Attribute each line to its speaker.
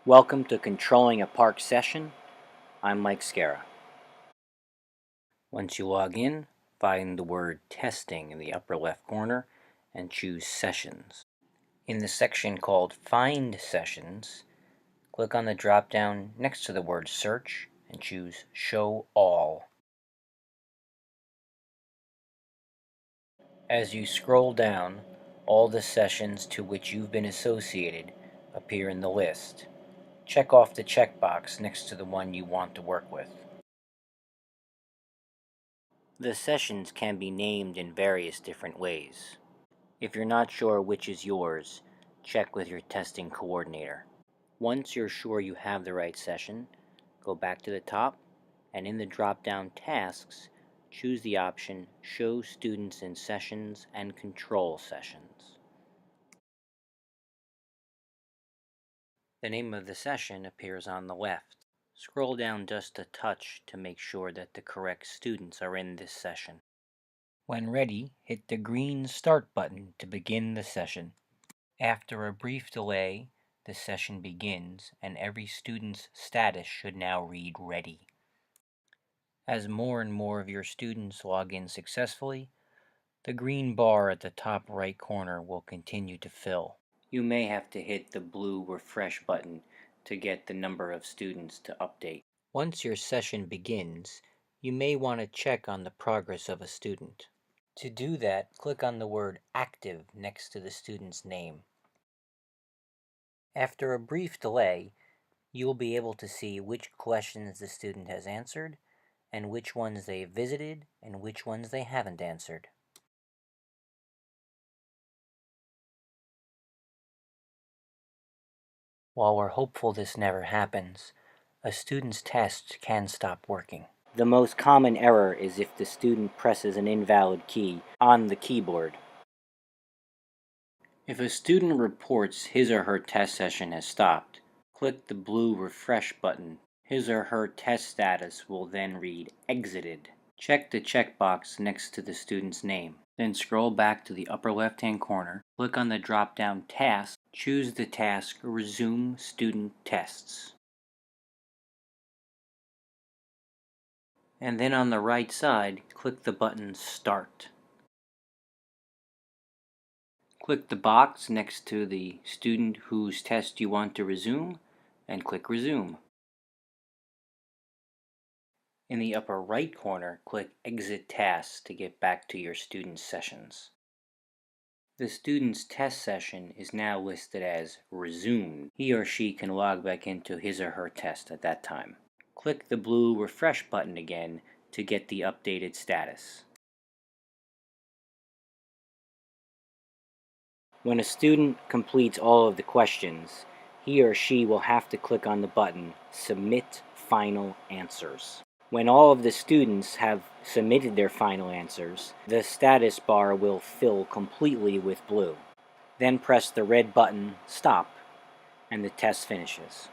Speaker 1: Welcome to Controlling a PARCC session. I'm Mike Scara. Once you log in, find the word Testing in the upper left corner and choose Sessions. In the section called Find Sessions, click on the drop-down next to the word Search and choose Show All. As you scroll down, all the sessions to which you've been associated appear in the list. Check off the checkbox next to the one you want to work with. The sessions can be named in various different ways. If you're not sure which is yours, check with your testing coordinator. Once you're sure you have the right session, go back to the top and in the drop-down Tasks, choose the option Show Students in Sessions and Control Sessions. The name of the session appears on the left. Scroll down just a touch to make sure that the correct students are in this session. When ready, hit the green Start button to begin the session. After a brief delay, the session begins and every student's status should now read Ready. As more and more of your students log in successfully, the green bar at the top right corner will continue to fill. You may have to hit the blue Refresh button to get the number of students to update. Once your session begins, you may want to check on the progress of a student. To do that, click on the word Active next to the student's name. After a brief delay, you will be able to see which questions the student has answered, and which ones they visited, and which ones they haven't answered. While we're hopeful this never happens, a student's test can stop working. The most common error is if the student presses an invalid key on the keyboard. If a student reports his or her test session has stopped, click the blue Refresh button. His or her test status will then read Exited. Check the checkbox next to the student's name. Then scroll back to the upper left-hand corner, click on the drop-down Task, choose the task Resume Student Tests. And then on the right side, click the button Start. Click the box next to the student whose test you want to resume, and click Resume. In the upper right corner, click Exit Tasks to get back to your student's sessions. The student's test session is now listed as resumed. He or she can log back into his or her test at that time. Click the blue Refresh button again to get the updated status. When a student completes all of the questions, he or she will have to click on the button Submit Final Answers. When all of the students have submitted their final answers, the status bar will fill completely with blue. Then press the red button Stop, and the test finishes.